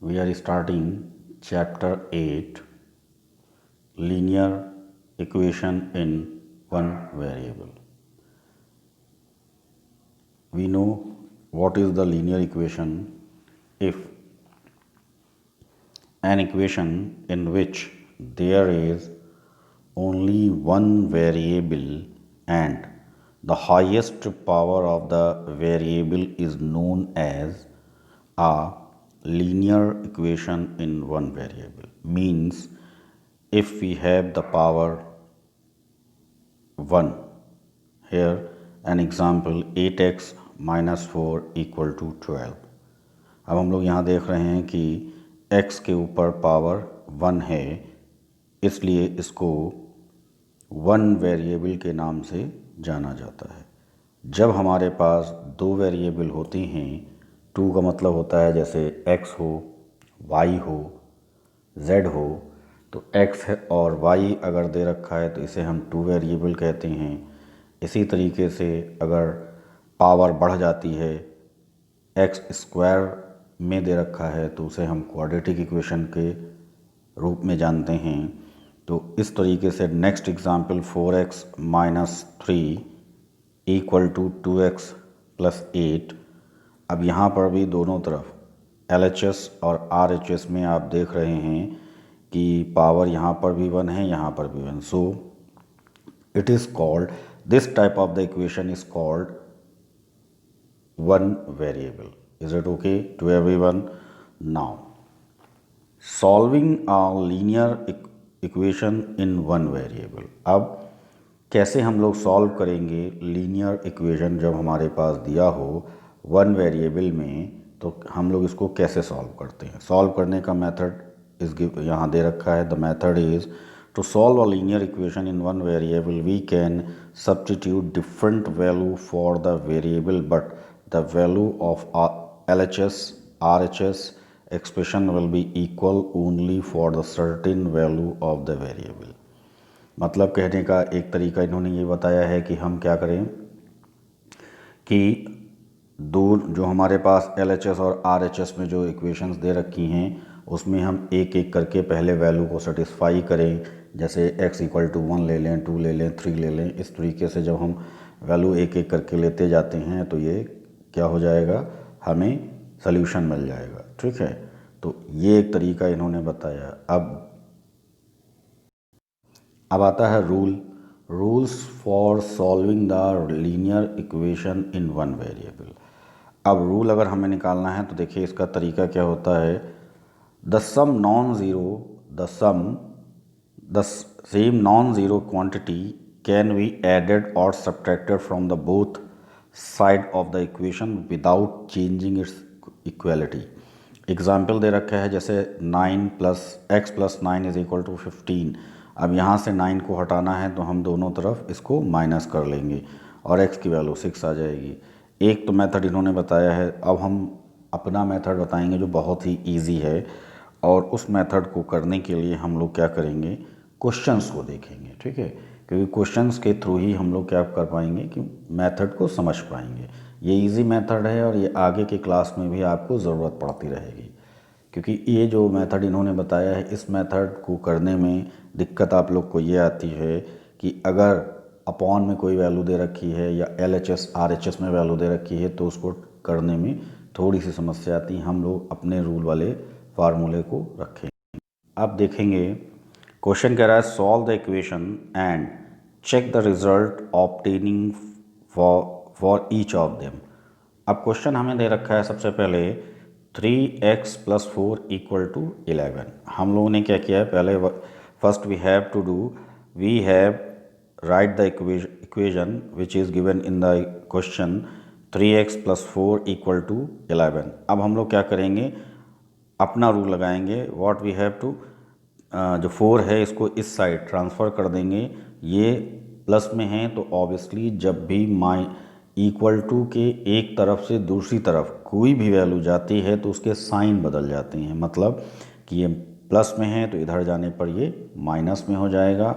We are starting chapter 8 linear equation in one variable. We know what is the linear equation if an equation in which there is only one variable and the highest power of the variable is known as a linear equation in one variable. Means if we have the power 1, here an example 8x minus 4 equal to 12. अब हम लोग यहाँ देख रहे हैं कि x के ऊपर पावर 1 है, इसलिए इसको वन वेरिएबल के नाम से जाना जाता है। जब हमारे पास दो वेरिएबल होती हैं, टू का मतलब होता है जैसे x हो, y हो, z हो, तो x और y अगर दे रखा है तो इसे हम टू वेरिएबल कहते हैं। इसी तरीके से अगर पावर बढ़ जाती है, एक्स स्क्वायर में दे रखा है तो उसे हम क्वाड्रेटिक इक्वेशन के रूप में जानते हैं। तो इस तरीके से next example 4x minus 3 equal to 2x plus 8। अब यहाँ पर भी दोनों तरफ LHS और RHS में आप देख रहे हैं कि पावर यहाँ पर भी 1 है, यहाँ पर भी 1। सो it is called, this type of the equation is called one variable. Is it okay to everyone? Now solving a linear equation in one variable. अब कैसे हम लोग सॉल्व करेंगे लीनियर इक्वेशन जब हमारे पास दिया हो वन वेरिएबल में, तो हम लोग इसको कैसे सॉल्व करते हैं। सॉल्व करने का मेथड इस यहाँ दे रखा है। The method is to solve a linear equation in one variable, we can substitute different value for the variable, but the value of LHS, RHS expression will be equal only for the certain value of the variable. मतलब कहने का एक तरीका इन्होंने ये बताया है कि हम क्या करें कि दो जो हमारे पास LHS और RHS में जो इक्वेशंस दे रखी हैं उसमें हम एक एक करके पहले वैल्यू को सेटिस्फाई करें। जैसे x इक्वल टू 1 ले लें, 2 ले लें, 3 ले लें। इस तरीके से जब हम वैल्यू एक एक करके लेते जाते हैं तो ये क्या हो जाएगा, हमें सल्यूशन मिल जाएगा। ठीक है, तो ये एक तरीका इन्होंने बताया। अब आता है rules for solving the linear equation in one variable. अब रूल अगर हमें निकालना है तो देखिए इसका तरीका क्या होता है। The same non zero quantity can be added और subtracted from the both side of the equation without changing its equality. Example दे रखा है जैसे 9 plus x plus 9 is equal to 15। अब यहाँ से 9 को हटाना है तो हम दोनों तरफ इसको माइनस कर लेंगे और x की वैल्यू 6 आ जाएगी। एक तो मेथड इन्होंने बताया है। अब हम अपना मेथड बताएंगे जो बहुत ही इजी है, और उस मेथड को करने के लिए हम लोग क्या करेंगे, क्वेश्चंस को देखेंगे। ठीक है, क्योंकि क्वेश्चंस के थ्रू ही हम लोग क्या कर पाएंगे कि मेथड को समझ पाएंगे। ये इजी मेथड है और ये आगे के क्लास में भी आपको ज़रूरत पड़ती रहेगी, क्योंकि ये जो मेथड इन्होंने बताया है इस मेथड को करने में दिक्कत आप लोग को ये आती है कि अगर अपॉन में कोई वैल्यू दे रखी है या LHS RHS में वैल्यू दे रखी है तो उसको करने में थोड़ी सी समस्या आती है। हम लोग अपने रूल वाले फार्मूले को रखेंगे। अब देखेंगे क्वेश्चन कह रहा है solve the equation and check the result obtaining for each of them. अब क्वेश्चन हमें दे रखा है सबसे पहले 3x प्लस 4 इक्वल टू 11। हम लोगों ने क्या किया है, पहले first we have to do, we have write the equation which is given in the question 3x plus 4 equal to 11। अब हम लोग क्या करेंगे, अपना रूल लगाएंगे। व्हाट वी हैव टू, जो 4 है इसको इस साइड ट्रांसफ़र कर देंगे। ये प्लस में है तो ऑब्वियसली जब भी इक्वल टू के एक तरफ से दूसरी तरफ कोई भी वैल्यू जाती है तो उसके साइन बदल जाते हैं। मतलब कि ये प्लस में है तो इधर जाने पर ये माइनस में हो जाएगा,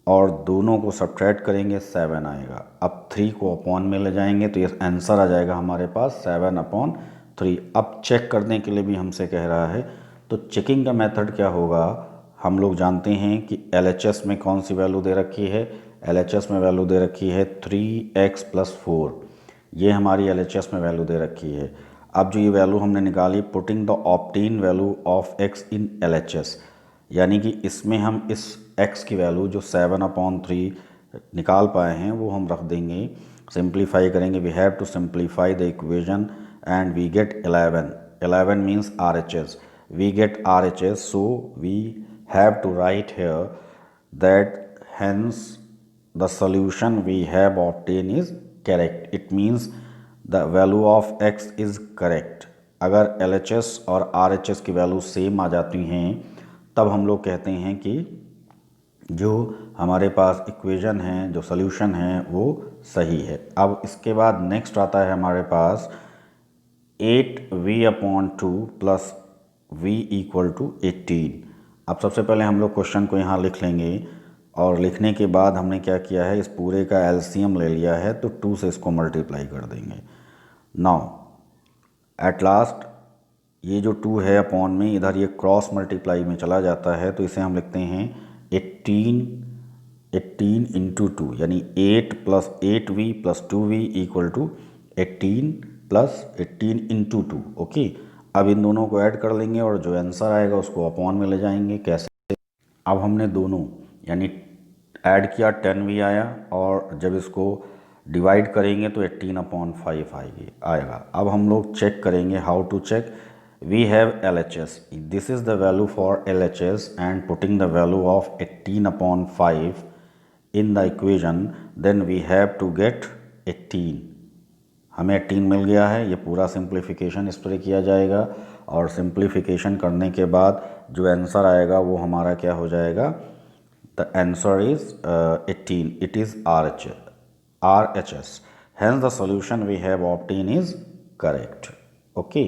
और दोनों को सब्ट्रैक्ट करेंगे 7 आएगा। अब 3 को अपॉन में ले जाएंगे तो ये आंसर आ जाएगा हमारे पास 7/3। 3। अब चेक करने के लिए भी हमसे कह रहा है, तो चेकिंग का मेथड क्या होगा, हम लोग जानते हैं कि LHS में कौन सी वैल्यू दे रखी है, LHS में वैल्यू दे रखी है 3x + 4, ये हमारी LHS में वैल्यू दे रखी है। अब जो ये वैल्यू हमने निकाली, putting the obtain value of x in LHS, यानी कि इसमें हम इस x की वैल्यू जो 7/3 निकाल पाए हैं वो हम रख देंगे, सिंप्लीफाई करेंगे। We have to simplify the equation and we get 11 means RHS, we get RHS, so we have to write here that hence the solution we have obtained is correct. It means the value of x is correct. अगर LHS और RHS की value same आ जाती हैं तब हम लोग कहते हैं कि जो हमारे पास इक्वेशन है, जो सॉल्यूशन है वो सही है। अब इसके बाद नेक्स्ट आता है हमारे पास 8v/2 + v = 18। अब सबसे पहले हम लोग क्वेश्चन को यहाँ लिख लेंगे और लिखने के बाद हमने क्या किया है, इस पूरे का LCM ले लिया है तो 2 से इसको मल्टीप्लाई कर देंगे। नाउ एट लास्ट ये जो 2 है अपॉन में इधर ये क्रॉस मल्टीप्लाई में चला जाता है, तो इसे हम लिखते हैं 18 × 2, यानी 8 + 8v + 2v = 18 + 18 × 2। ओके, अब इन दोनों को ऐड कर लेंगे और जो आंसर आएगा उसको अपॉन में ले जाएंगे। कैसे, अब हमने दोनों यानी ऐड किया 10v आया और जब इसको डिवाइड करेंगे तो 18/5 आएगा। अब हम लोग चेक करेंगे, how to check, we have LHS, this is the value for LHS and putting the value of 18/5 in the equation, then we have to get 18। हमें 18 मिल गया है। ये पूरा सिंप्लीफिकेशन इस पर किया जाएगा और सिंप्लीफिकेशन करने के बाद जो आंसर आएगा वो हमारा क्या हो जाएगा, the answer is 18, it is RHS, hence the solution we have obtain is correct. Okay,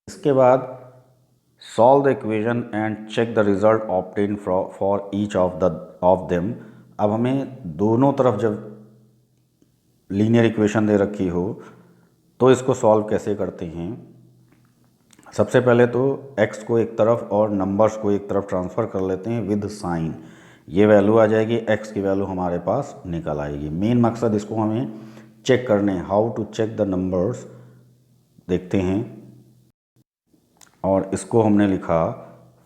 इसके बाद solve the equation and check the result obtain for each of them. अब हमें दोनों तरफ जब लीनियर इक्वेशन दे रखी हो तो इसको सॉल्व कैसे करते हैं। सबसे पहले तो x को एक तरफ और नंबर्स को एक तरफ ट्रांसफ़र कर लेते हैं विद साइन, ये वैल्यू आ जाएगी, x की वैल्यू हमारे पास निकल आएगी। मेन मकसद इसको हमें चेक करने, how to check the numbers देखते हैं। और इसको हमने लिखा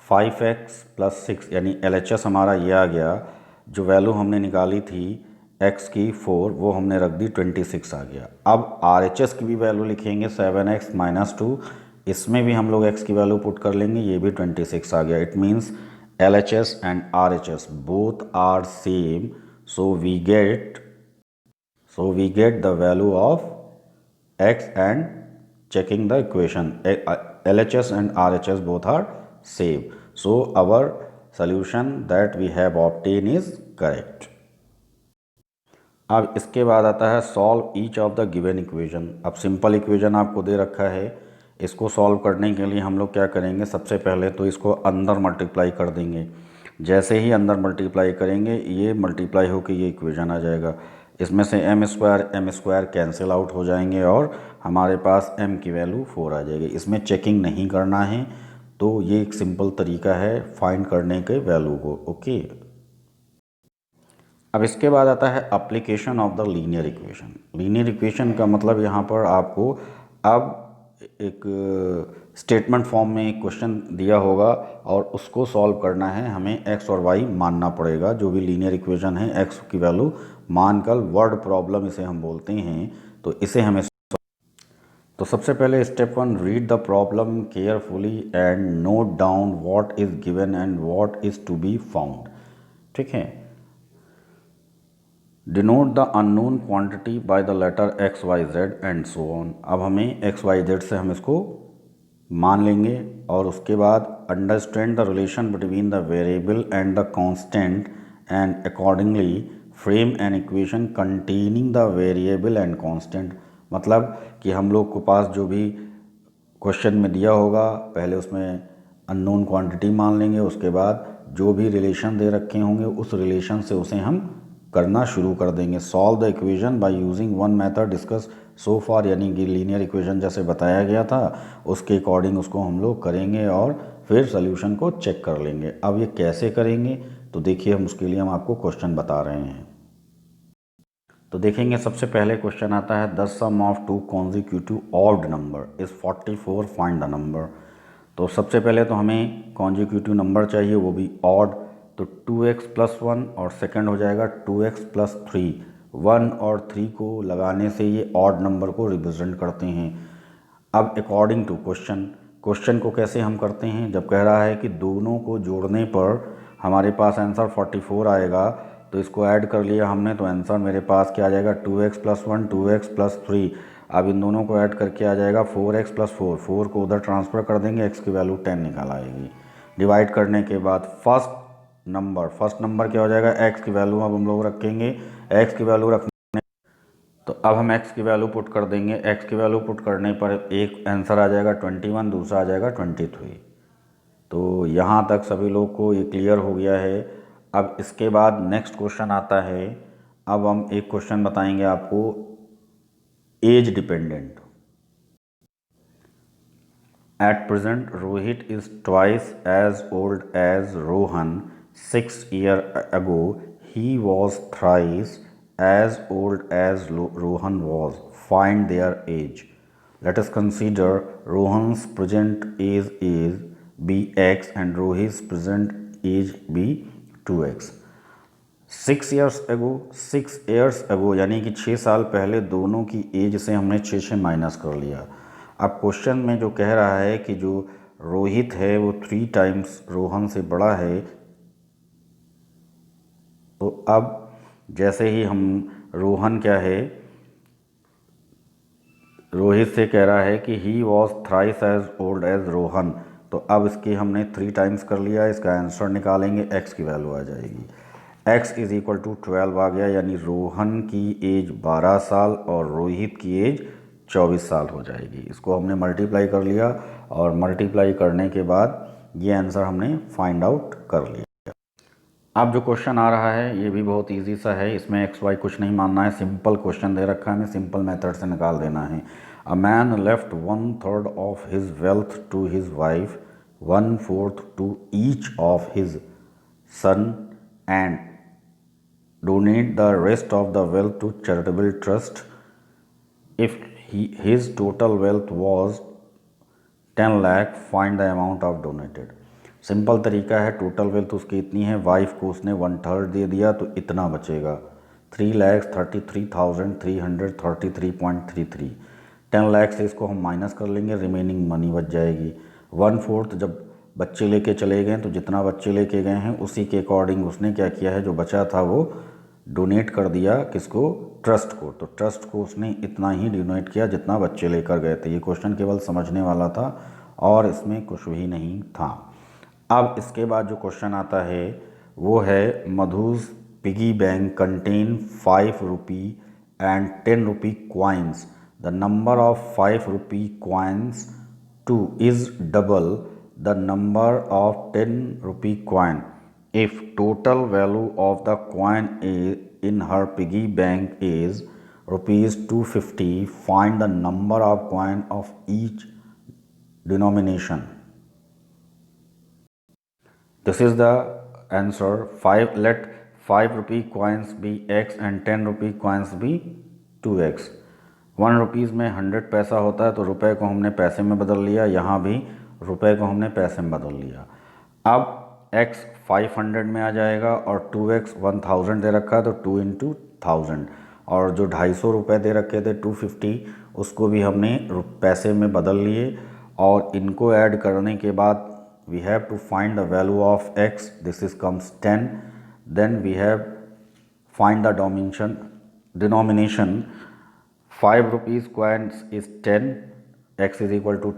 5x + 6, यानी LHS हमारा ये आ गया, जो वैल्यू हमने निकाली थी x की 4 वो हमने रख दी 26 आ गया। अब RHS की भी वैल्यू लिखेंगे 7x - 2, इसमें भी हम लोग x की वैल्यू पुट कर लेंगे, ये भी 26 आ गया। It means LHS and RHS both are same, so we get the value of x and checking the equation, LHS and RHS both are same, so our solution that we have obtained is correct। अब इसके बाद आता है solve each of the given equation. अब simple equation आपको दे रखा है, इसको सॉल्व करने के लिए हम लोग क्या करेंगे, सबसे पहले तो इसको अंदर मल्टीप्लाई कर देंगे। जैसे ही अंदर मल्टीप्लाई करेंगे ये मल्टीप्लाई होकर ये इक्वेशन आ जाएगा, इसमें से m² कैंसिल आउट हो जाएंगे और हमारे पास m की वैल्यू 4 आ जाएगी। इसमें चेकिंग नहीं करना है, तो ये एक सिंपल तरीका है फाइंड करने के वैल्यू को। ओके, अब इसके बाद आता है application of the linear equation. Linear equation का मतलब यहाँ पर आपको अब एक स्टेटमेंट फॉर्म में एक क्वेश्चन दिया होगा और उसको सॉल्व करना है, हमें x और y मानना पड़ेगा। जो भी लीनियर इक्वेशन है x की वैल्यू मानकर, वर्ड प्रॉब्लम इसे हम बोलते हैं, तो इसे हमें तो सबसे पहले step 1, read the problem carefully and note down what is given and what is to be found. ठीक है, denote the unknown quantity by the letter x, y, z and so on. अब हमें x, y, z से हम इसको मान लेंगे और उसके बाद understand the relation between the variable and the constant and accordingly frame an equation containing the variable and constant. मतलब कि हम लोग के पास जो भी क्वेश्चन में दिया होगा पहले उसमें अननोन क्वांटिटी मान लेंगे, उसके बाद जो भी रिलेशन दे रखे होंगे उस रिलेशन से उसे हम करना शुरू कर देंगे। Solve the equation by using one method discuss so far, यानी कि लीनियर इक्वेशन जैसे बताया गया था उसके अकॉर्डिंग उसको हम लोग करेंगे और फिर सोल्यूशन को चेक कर लेंगे। अब ये कैसे करेंगे तो देखिए, हम उसके लिए हम आपको क्वेश्चन बता रहे हैं। तो देखेंगे, सबसे पहले क्वेश्चन आता है the sum of two consecutive odd number is 44, find the number. तो सबसे पहले तो हमें कॉन्जिक्यूटिव नंबर चाहिए, वो भी ऑड। तो 2x + 1 और सेकंड हो जाएगा 2x + 3। 1 और 3 को लगाने से ये ऑड नंबर को रिप्रेजेंट करते हैं। अब अकॉर्डिंग टू क्वेश्चन को कैसे हम करते हैं, जब कह रहा है कि दोनों को जोड़ने पर हमारे पास आंसर 44 आएगा, तो इसको ऐड कर लिया हमने, तो आंसर मेरे पास क्या आ जाएगा 2x + 1 2x + 3। अब इन दोनों को ऐड करके आ जाएगा 4x + 4। 4 को उधर ट्रांसफ़र कर देंगे, x की वैल्यू 10 निकल आएगी। डिवाइड करने के बाद फर्स्ट नंबर क्या हो जाएगा, x की वैल्यू अब हम लोग रखेंगे। x की वैल्यू रखने तो अब हम x की वैल्यू पुट कर देंगे। x की वैल्यू पुट करने पर एक आंसर आ जाएगा 21, दूसरा आ जाएगा 23। तो यहाँ तक सभी लोग को ये क्लियर हो गया है। अब इसके बाद नेक्स्ट क्वेश्चन आता है। अब हम एक क्वेश्चन बताएंगे आपको age dependent. At present Rohit is twice as old as Rohan 6 years ago. He was thrice as old as Rohan was. Find their age. Let us consider Rohan's present age is bx and Rohit's present age be 2x. 6 years ago यानी कि 6 साल पहले दोनों की as से हमने 6 minus कर लिया। अब क्वेश्चन में जो कह रहा है कि जो रोहित है वो 3 टाइम्स रोहन से बड़ा है, तो अब जैसे ही हम रोहन क्या है, रोहित से कह रहा है कि he was thrice as old as Rohan, तो अब इसकी हमने 3 टाइम्स कर लिया। इसका आंसर निकालेंगे, x की वैल्यू आ जाएगी। x = 12 आ गया, यानी रोहन की एज 12 साल और रोहित की एज 24 साल हो जाएगी। इसको हमने मल्टीप्लाई कर लिया और मल्टीप्लाई करने के बाद ये आंसर हमने फाइंड आउट कर लिया। अब जो क्वेश्चन आ रहा है ये भी बहुत इजी सा है, इसमें एक्स वाई कुछ नहीं मानना है, सिंपल क्वेश्चन दे रखा है, हमें सिंपल मेथड से निकाल देना है। A man left 1/3 of his wealth to his wife, 1/4 to each of his son and donate the rest of the wealth to charitable trust. If his total wealth was 10 lakh, find the amount of donated. Simple तरीका है, total wealth उसकी इतनी है, wife को उसने 1/3 दे दिया तो इतना बचेगा 3,33,333.33। 10 लाख से इसको हम माइनस कर लेंगे, रिमेनिंग मनी बच जाएगी। 1/4 जब बच्चे लेके चले गए तो जितना बच्चे लेके गए हैं उसी के अकॉर्डिंग उसने क्या किया है, जो बचा था वो डोनेट कर दिया किसको, ट्रस्ट को। तो ट्रस्ट को उसने इतना ही डोनेट किया जितना बच्चे लेकर गए थे। ये क्वेश्चन केवल समझने वाला था और इसमें कुछ भी नहीं था। अब इसके बाद जो क्वेश्चन आता है वो है मधु's piggy bank contain 5 rupee and 10 rupee coins. The number of 5 rupee coins too is double the number of 10 rupee coin. If total value of the coin in her piggy bank is rupees 250, find the number of coin of each denomination. This is the answer. Let 5 rupee coins be x and 10 rupee coins be 2x. 1 rupees में 100 पैसा होता है, तो रुपए को हमने पैसे में बदल लिया, यहाँ भी रुपए को हमने पैसे में बदल लिया। अब x 500 में आ जाएगा और 2x 1000 दे रखा है, तो 2 × 1000, और जो 250 रुपये दे रखे थे 250, उसको भी हमने पैसे में बदल लिए और इनको ऐड करने के बाद we have to find the value of x. This is comes 10. Then we have find the denomination. 5 rupees coins is 10. x =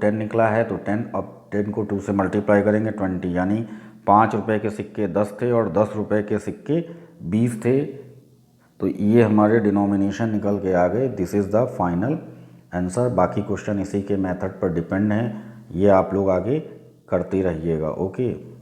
10 निकला है, तो 10, अब 10 को 2 से मल्टीप्लाई करेंगे 20, यानी 5 रुपये के सिक्के 10 थे और 10 रुपये के सिक्के 20 थे, तो ये हमारे डिनोमिनेशन निकल के आ गए। This is the final answer. बाकी क्वेश्चन इसी के मेथड पर डिपेंड है, ये आप लोग आगे करते रहिएगा। ओके।